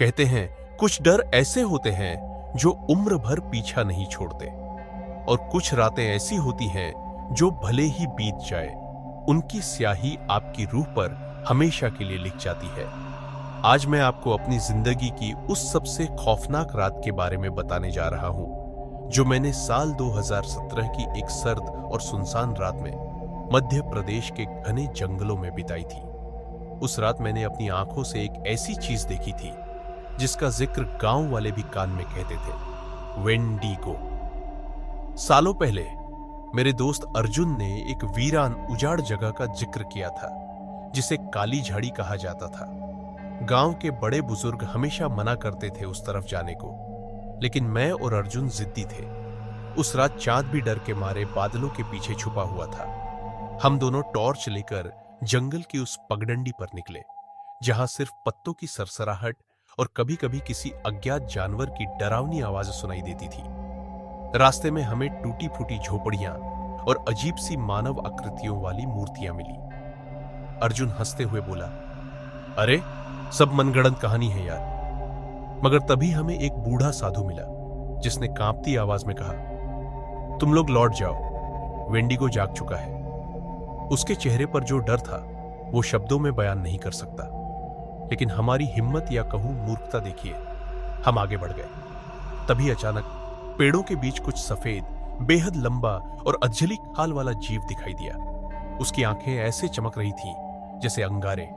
कहते हैं कुछ डर ऐसे होते हैं जो उम्र भर पीछा नहीं छोड़ते, और कुछ रातें ऐसी होती हैं जो भले ही बीत जाए उनकी स्याही आपकी रूह पर हमेशा के लिए लिख जाती है। आज मैं आपको अपनी जिंदगी की उस सबसे खौफनाक रात के बारे में बताने जा रहा हूं जो मैंने साल 2017 की एक सर्द और सुनसान रात में मध्य प्रदेश के घने जंगलों में बिताई थी। उस रात मैंने अपनी आंखों से एक ऐसी चीज देखी थी जिसका जिक्र गांव वाले भी कान में कहते थे, वेंडिगो। सालों पहले मेरे दोस्त अर्जुन ने एक वीरान उजाड़ जगह का जिक्र किया था जिसे काली झाड़ी कहा जाता था। गांव के बड़े बुजुर्ग हमेशा मना करते थे उस तरफ जाने को, लेकिन मैं और अर्जुन जिद्दी थे। उस रात चांद भी डर के मारे बादलों के पीछे छुपा हुआ था। हम दोनों टॉर्च लेकर जंगल की उस पगडंडी पर निकले जहां सिर्फ पत्तों की सरसराहट और कभी कभी किसी अज्ञात जानवर की डरावनी आवाज सुनाई देती थी। रास्ते में हमें टूटी फूटी झोपड़ियां और अजीब सी मानव आकृतियों वाली मूर्तियां मिली। अर्जुन हंसते हुए बोला, अरे सब मनगढ़ंत कहानी है यार। मगर तभी हमें एक बूढ़ा साधु मिला जिसने कांपती आवाज में कहा, तुम लोग लौट जाओ, वेंडिगो जाग चुका है। उसके चेहरे पर जो डर था वो शब्दों में बयान नहीं कर सकता, लेकिन हमारी हिम्मत या कहूं मूर्खता देखिए, हम आगे बढ़ गए। तभी अचानक पेड़ों के बीच कुछ सफेद, बेहद लंबा और अजली खाल वाला जीव दिखाई दिया। उसकी आंखें ऐसे चमक रही थीं जैसे अंगारे।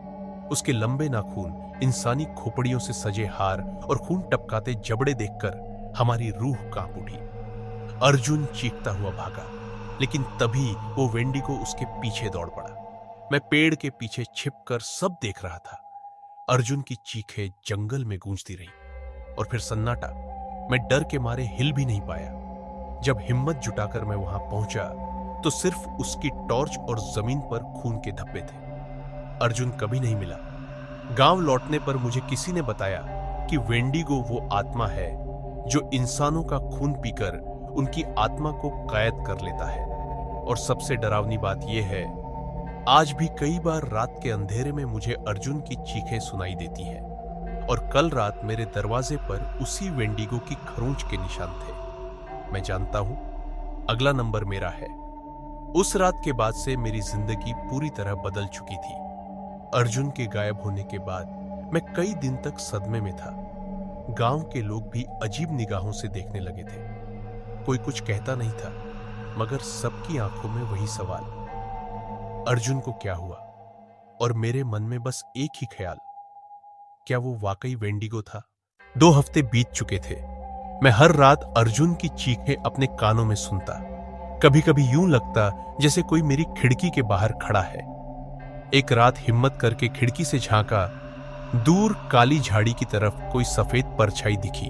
उसके लंबे नाखून, इंसानी खोपड़ियों से सजे हार और खून टपकाते जबड़े देखकर हमारी रूह कांप उठी। अर्जुन चीखता हुआ भागा, लेकिन तभी वो वेंडिगो उसके पीछे दौड़ पड़ा। मैं पेड़ के पीछे छिपकर सब देख रहा था। अर्जुन की चीखें जंगल में गूंजती रही और फिर सन्नाटा। मैं डर के मारे हिल भी नहीं पाया। जब हिम्मत जुटाकर मैं वहां पहुंचा तो सिर्फ उसकी टॉर्च और जमीन पर खून के धब्बे थे। अर्जुन कभी नहीं मिला। गांव लौटने पर मुझे किसी ने बताया कि वेंडिगो वो आत्मा है जो इंसानों का खून पीकर उनकी आत्मा को कैद कर लेता है। और सबसे डरावनी बात यह है, आज भी कई बार रात के अंधेरे में मुझे अर्जुन की चीखें सुनाई देती हैं। और कल रात मेरे दरवाजे पर उसी वेंडिगो की खरोंच के निशान थे। मैं जानता हूं अगला नंबर मेरा है। उस रात के बाद से मेरी जिंदगी पूरी तरह बदल चुकी थी। अर्जुन के गायब होने के बाद मैं कई दिन तक सदमे में था। गांव के लोग भी अजीब निगाहों से देखने लगे थे। कोई कुछ कहता नहीं था, मगर सबकी आंखों में वही सवाल, अर्जुन को क्या हुआ? और मेरे मन में बस एक ही ख्याल, क्या वो वाकई वेंडिगो था? 2 हफ्ते बीत चुके थे। मैं हर रात अर्जुन की चीखें अपने कानों में सुनता। कभी कभी यूं लगता जैसे कोई मेरी खिड़की के बाहर खड़ा है। एक रात हिम्मत करके खिड़की से झांका, दूर काली झाड़ी की तरफ कोई सफेद परछाई दिखी।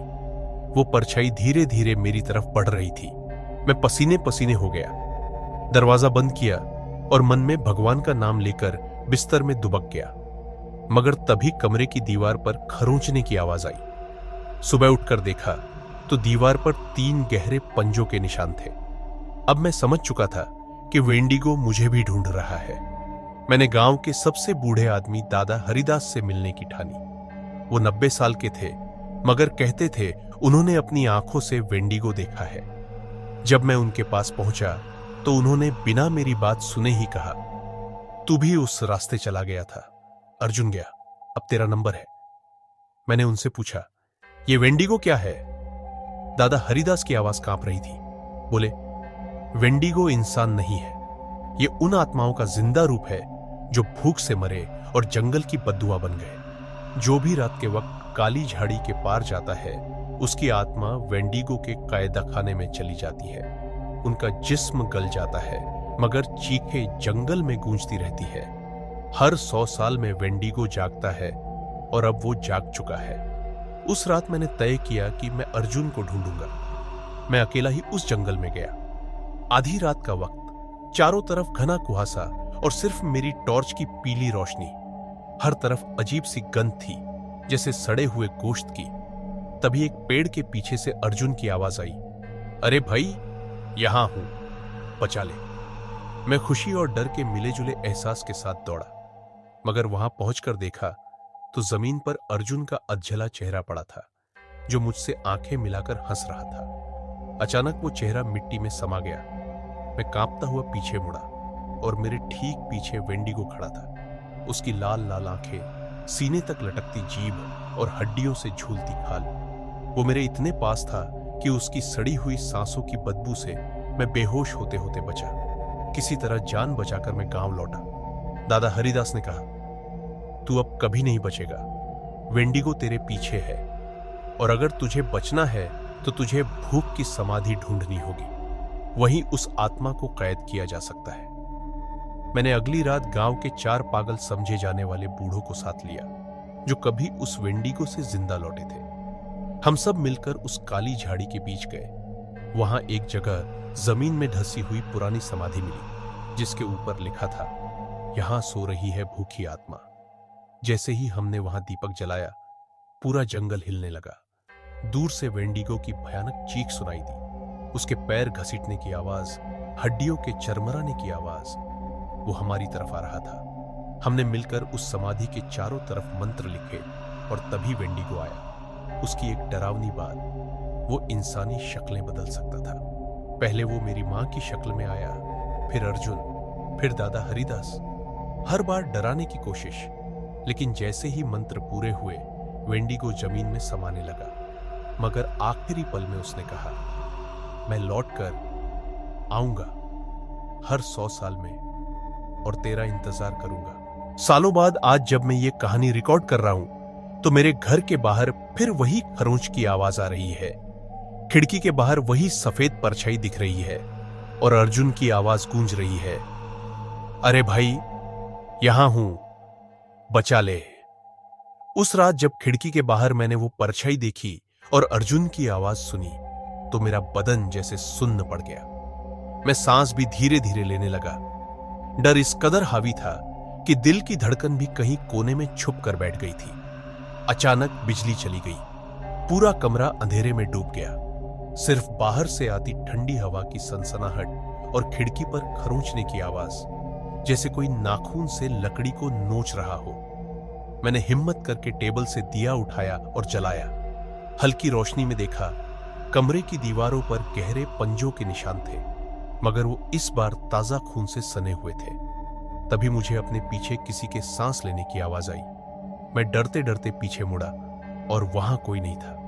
वो परछाई धीरे धीरे मेरी तरफ बढ़ रही थी। मैं पसीने पसीने हो गया। दरवाजा बंद किया और मन में भगवान का नाम लेकर बिस्तर में दुबक गया। मगर तभी कमरे की दीवार पर खरोंचने की आवाज आई। सुबह उठकर देखा तो दीवार पर 3 गहरे पंजों के निशान थे। अब मैं समझ चुका था कि वेंडिगो मुझे भी ढूंढ रहा है। मैंने गांव के सबसे बूढ़े आदमी दादा हरिदास से मिलने की ठानी। वो 90 साल के थे, मगर कहते थे उन्होंने अपनी आंखों से वेंडिगो देखा है। जब मैं उनके पास पहुंचा तो उन्होंने बिना मेरी बात सुने ही कहा, तू भी उस रास्ते चला गया था। अर्जुन गया, अब तेरा नंबर है। मैंने उनसे पूछा, ये वेंडिगो क्या है? दादा हरिदास की आवाज कांप रही थी। बोले, वेंडिगो इंसान नहीं है, ये उन आत्माओं का जिंदा रूप है जो भूख से मरे और जंगल की बद्दुआ बन गए। जो भी रात के वक्त काली झाड़ी के पार जाता है उसकी आत्मा वेंडिगो के कायदाखाने में चली जाती है। उनका जिस्म गल जाता है, मगर चीखें जंगल में गूंजती रहती है। हर 100 साल में वेंडिगो जागता है और अब वो जाग चुका है। उस रात मैंने तय किया कि मैं अर्जुन को ढूंढूंगा। मैं अकेला ही उस जंगल में गया। आधी रात का वक्त, चारों तरफ घना कुहासा और सिर्फ मेरी टॉर्च की पीली रोशनी। हर तरफ अजीब सी गंध थी, जैसे सड़े हुए गोश्त की। तभी एक पेड़ के पीछे से अर्जुन की आवाज आई, अरे भाई, यहां हूं, बचा ले। मैं खुशी और डर के मिले जुले एहसास के साथ दौड़ा, मगर वहां पहुंचकर देखा तो जमीन पर अर्जुन का अधजला चेहरा पड़ा था, जो मुझसे आंखें मिलाकर हंस रहा था। अचानक वो चेहरा मिट्टी में समा गया। मैं कांपता हुआ पीछे मुड़ा और मेरे ठीक पीछे वेंडिगो खड़ा था। उसकी लाल लाल आंखें, सीने तक लटकती जीभ और हड्डियों से झूलती खाल। वो मेरे इतने पास था कि उसकी सड़ी हुई सांसों की बदबू से मैं बेहोश होते होते बचा। किसी तरह जान बचाकर मैं गांव लौटा। दादा हरिदास ने कहा, तू अब कभी नहीं बचेगा, वेंडिगो तेरे पीछे है, और अगर तुझे बचना है तो तुझे भूख की समाधि ढूंढनी होगी, वहीं उस आत्मा को कैद किया जा सकता है। मैंने अगली रात गांव के 4 पागल समझे जाने वाले बूढ़ों को साथ लिया, जो कभी उस वेंडिगो से जिंदा लौटे थे। हम सब मिलकर उस काली झाड़ी के बीच गए। वहां एक जगह जमीन में धसी हुई पुरानी समाधि मिली, जिसके ऊपर लिखा था, यहां सो रही है भूखी आत्मा। जैसे ही हमने वहां दीपक जलाया, पूरा जंगल हिलने लगा। दूर से वेंडिगो की भयानक चीख सुनाई दी। उसके पैर घसीटने की आवाज, हड्डियों के चरमराने की आवाज। वो हमारी तरफ आ रहा था। हमने मिलकर उस समाधि के चारों तरफ मंत्र लिखे और तभी वेंडिगो आया। उसकी एक डरावनी बात, वो इंसानी शक्लें बदल सकता था। पहले वो मेरी मां की शक्ल में आया, फिर अर्जुन, फिर दादा हरिदास। हर बार डराने की कोशिश, लेकिन जैसे ही मंत्र पूरे हुए, वेंडिगो जमीन में समाने लगा। मगर आखिरी पल में उसने कहा, मैं लौटकर आऊंगा हर 100 साल में और तेरा इंतजार करूंगा। सालों बाद आज जब मैं ये कहानी रिकॉर्ड कर रहा हूं, तो मेरे घर के बाहर फिर वही खरोंच की आवाज आ रही है। खिड़की के बाहर वही सफेद परछाई दिख रही है और अर्जुन की आवाज गूंज रही है, अरे भाई, यहां हूं, बचा ले। उस रात जब खिड़की के बाहर मैंने वो परछाई देखी और अर्जुन की आवाज सुनी, तो मेरा बदन जैसे सुन्न पड़ गया। मैं सांस भी धीरे धीरे लेने लगा। डर इस कदर हावी था कि दिल की धड़कन भी कहीं कोने में छुप कर बैठ गई थी। अचानक बिजली चली गई। पूरा कमरा अंधेरे में डूब गया। सिर्फ बाहर से आती ठंडी हवा की सनसनाहट और खिड़की पर खरोंचने की आवाज, जैसे कोई नाखून से लकड़ी को नोच रहा हो। मैंने हिम्मत करके टेबल से दिया उठाया और जलाया। हल्की रोशनी में देखा, कमरे की दीवारों पर गहरे पंजों के निशान थे, मगर वो इस बार ताजा खून से सने हुए थे। तभी मुझे अपने पीछे किसी के सांस लेने की आवाज आई। मैं डरते डरते पीछे मुड़ा और वहां कोई नहीं था,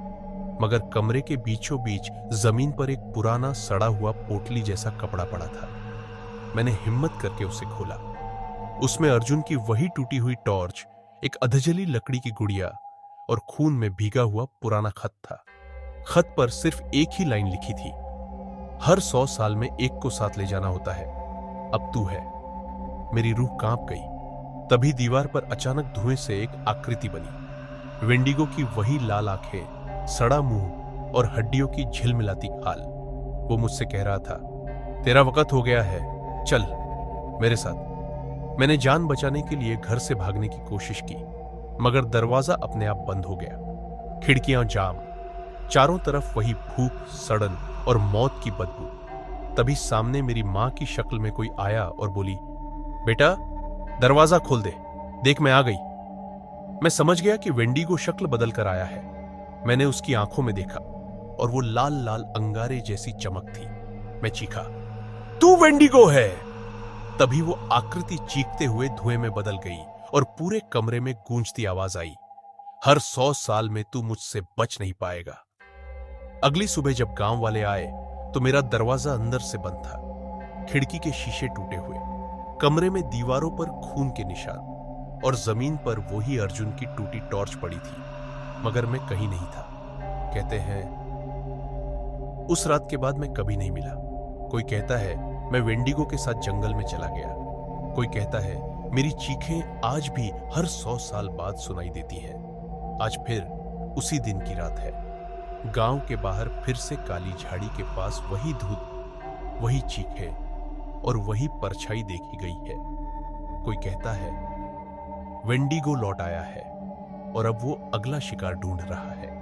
मगर कमरे के बीचों बीच जमीन पर एक पुराना सड़ा हुआ पोटली जैसा कपड़ा पड़ा था। मैंने हिम्मत करके उसे खोला। उसमें अर्जुन की वही टूटी हुई टॉर्च, एक अधजली लकड़ी की गुड़िया और खून में भीगा हुआ पुराना खत था। खत पर सिर्फ एक ही लाइन लिखी थी, हर 100 साल में एक को साथ ले जाना होता है, अब तू है। मेरी रूह कांप गई। तभी दीवार पर अचानक धुएं से एक आकृति बनी। वेंडिगो की वही लाल आंखें, सड़ा मुंह और हड्डियों की झिलमिलाती खाल। वो मुझसे कह रहा था, तेरा वक्त हो गया है, चल मेरे साथ। मैंने जान बचाने के लिए घर से भागने की कोशिश की, मगर दरवाजा अपने आप बंद हो गया। खिड़कियां जाम, चारों तरफ वही भूख, सड़न और मौत की बदबू। तभी सामने मेरी मां की शक्ल में कोई आया और बोली, बेटा दरवाजा खोल दे, देख मैं आ गई। मैं समझ गया कि वेंडिगो शक्ल बदल कर आया है। मैंने उसकी आंखों में देखा और वो लाल लाल अंगारे जैसी चमक थी। मैं चीखा, तू वेंडिगो है। तभी वो आकृति चीखते हुए धुएं में बदल गई और पूरे कमरे में गूंजती आवाज आई, हर 100 साल में तू मुझसे बच नहीं पाएगा। अगली सुबह जब गांव वाले आए तो मेरा दरवाजा अंदर से बंद था। खिड़की के शीशे टूटे हुए, कमरे में दीवारों पर खून के निशान और जमीन पर वही अर्जुन की टूटी टॉर्च पड़ी थी, मगर मैं कहीं नहीं था। कहते हैं उस रात के बाद मैं कभी नहीं मिला। कोई कहता है मैं वेंडिगो के साथ जंगल में चला गया। कोई कहता है मेरी चीखें आज भी हर 100 साल बाद सुनाई देती हैं। आज फिर उसी दिन की रात है। गांव के बाहर फिर से काली झाड़ी के पास वही धूप, वही चीखें और वही परछाई देखी गई है। कोई कहता है वेंडिगो लौट आया है और अब वो अगला शिकार ढूंढ रहा है।